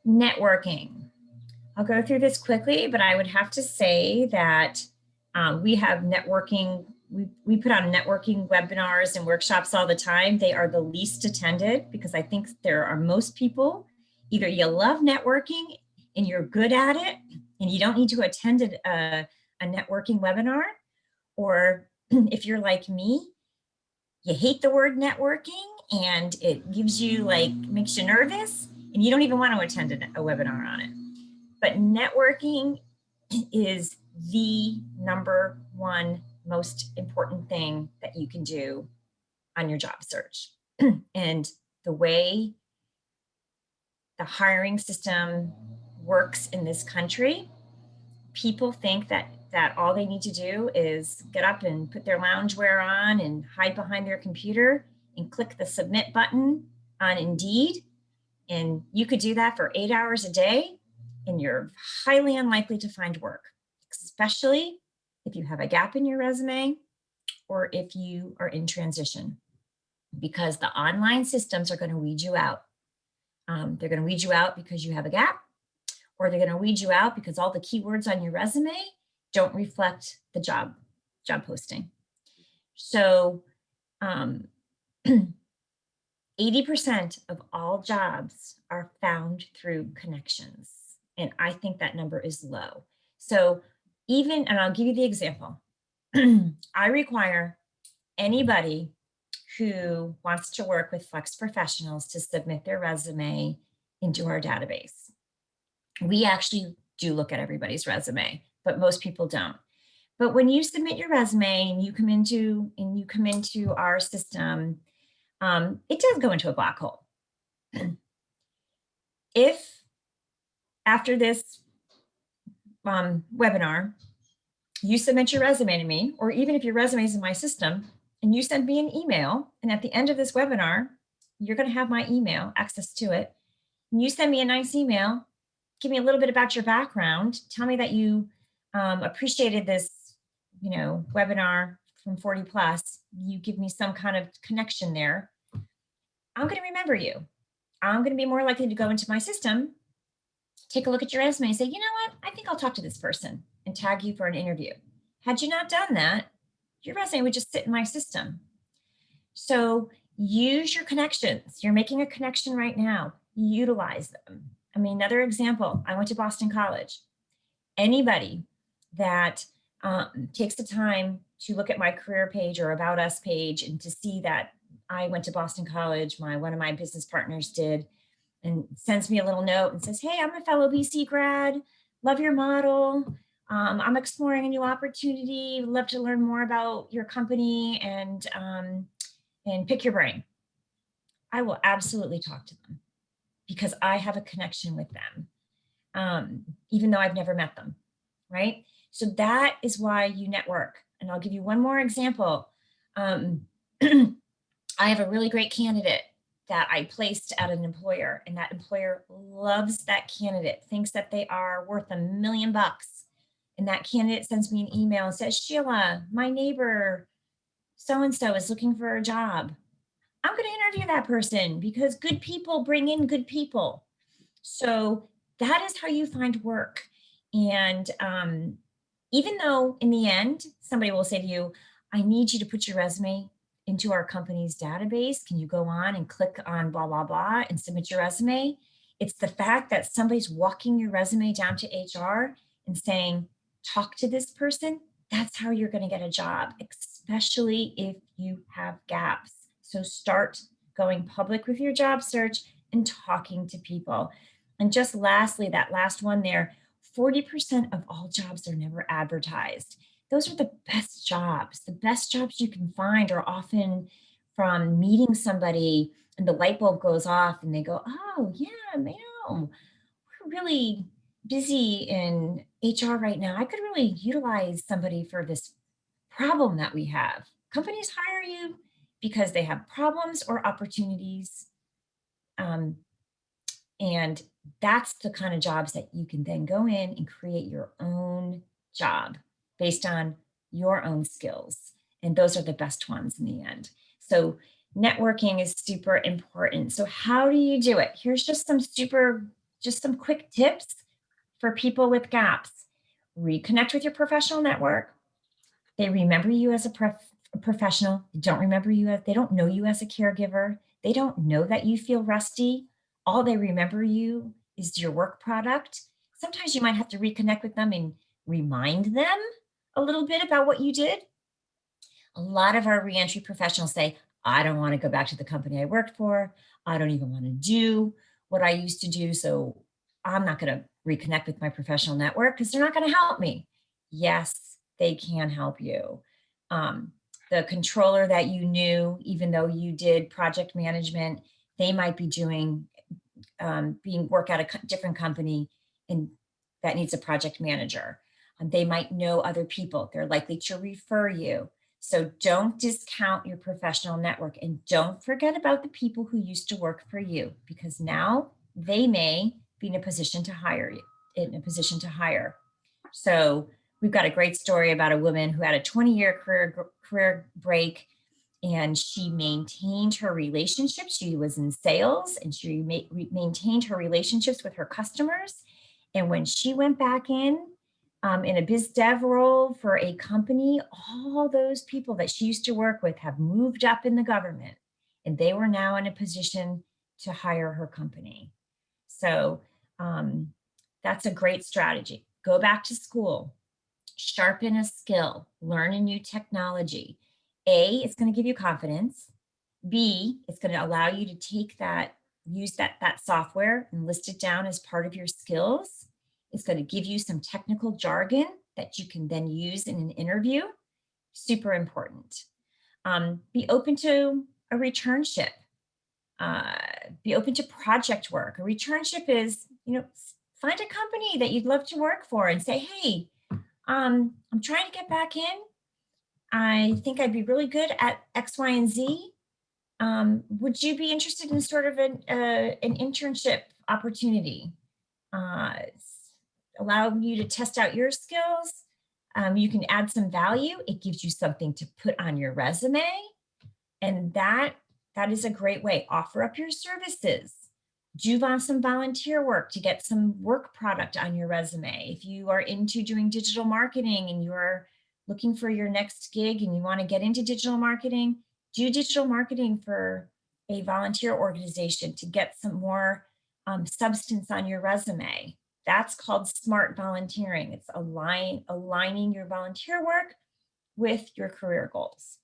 Networking. I'll go through this quickly, but I would have to say that we have networking. We put on networking webinars and workshops all the time. They are the least attended because I think there are most people, either you love networking and you're good at it and you don't need to attend a networking webinar, or if you're like me, you hate the word networking and it gives you makes you nervous and you don't even want to attend a webinar on it. But networking is the #1 most important thing that you can do on your job search. And the way the hiring system works in this country, people think that all they need to do is get up and put their loungewear on and hide behind their computer and click the submit button on Indeed. And you could do that for 8 hours a day and you're highly unlikely to find work, especially if you have a gap in your resume or if you are in transition, because the online systems are going to weed you out. They're going to weed you out because you have a gap, or they're going to weed you out because all the keywords on your resume don't reflect the job posting. So 80% of all jobs are found through connections. And I think that number is low. So and I'll give you the example. I require anybody who wants to work with FlexProfessionals to submit their resume into our database. We actually do look at everybody's resume, but most people don't. But when you submit your resume and you come into our system, it does go into a black hole. If after this webinar, you submit your resume to me, or even if your resume is in my system and you send me an email, and at the end of this webinar, you're going to have my email, access to it, and you send me a nice email, give me a little bit about your background, tell me that you appreciated this, webinar from 40 plus, you give me some kind of connection there, I'm going to remember you. I'm going to be more likely to go into my system, take a look at your resume and say, you know what, I think I'll talk to this person and tag you for an interview. Had you not done that, your resume would just sit in my system. So use your connections. You're making a connection right now. Utilize them. I mean, another example, I went to Boston College. Anybody that takes the time to look at my career page or About Us page and to see that I went to Boston College, one of my business partners did, and sends me a little note and says, hey, I'm a fellow BC grad, love your model. I'm exploring a new opportunity. Would love to learn more about your company and pick your brain. I will absolutely talk to them because I have a connection with them, even though I've never met them, right? So that is why you network. And I'll give you one more example. I have a really great candidate that I placed at an employer, and that employer loves that candidate, thinks that they are worth $1 million. And that candidate sends me an email and says, Sheila, my neighbor so-and-so is looking for a job. I'm going to interview that person because good people bring in good people. So that is how you find work. And even though in the end, somebody will say to you, I need you to put your resume into our company's database. Can you go on and click on blah, blah, blah and submit your resume? It's the fact that somebody's walking your resume down to HR and saying, talk to this person. That's how you're going to get a job, especially if you have gaps. So start going public with your job search and talking to people. And just lastly, that last one there, 40% of all jobs are never advertised. Those are the best jobs. The best jobs you can find are often from meeting somebody and the light bulb goes off and they go, oh yeah, we're really busy in HR right now. I could really utilize somebody for this problem that we have. Companies hire you because they have problems or opportunities. And that's the kind of jobs that you can then go in and create your own job based on your own skills. And those are the best ones in the end. So networking is super important. So how do you do it? Here's just some super just some quick tips for people with gaps. Reconnect with your professional network. They remember you as a professional. They don't remember you as, they don't know you as a caregiver. They don't know that you feel rusty. All they remember you is your work product. Sometimes you might have to reconnect with them and remind them a little bit about what you did. A lot of our reentry professionals say, I don't want to go back to the company I worked for. I don't even want to do what I used to do. So I'm not going to reconnect with my professional network because they're not going to help me. Yes, they can help you. Um, the controller that you knew, even though you did project management, they might be doing being work at a different company and that needs a project manager. They might know other people. They're likely to refer you. So don't discount your professional network and don't forget about the people who used to work for you because now they may be in a position to hire you, in a position to hire. So we've got a great story about a woman who had a 20-year career break and she maintained her relationships. She was in sales and she maintained her relationships with her customers. And when she went back in a biz dev role for a company, all those people that she used to work with have moved up in the government and they were now in a position to hire her company. So that's a great strategy. Go back to school, sharpen a skill, learn a new technology. A, it's going to give you confidence. B, it's going to allow you to take that, use that software and list it down as part of your skills. It's going to give you some technical jargon that you can then use in an interview. Super important. Be open to a returnship. Be open to project work. A returnship is, find a company that you'd love to work for and say, hey, I'm trying to get back in. I think I'd be really good at X, Y, and Z. Would you be interested in sort of an internship opportunity? Allow you to test out your skills. You can add some value. It gives you something to put on your resume. And that is a great way. Offer up your services. Do some volunteer work to get some work product on your resume. If you are into doing digital marketing and you're looking for your next gig and you want to get into digital marketing, do digital marketing for a volunteer organization to get some more substance on your resume. That's called smart volunteering. It's aligning your volunteer work with your career goals.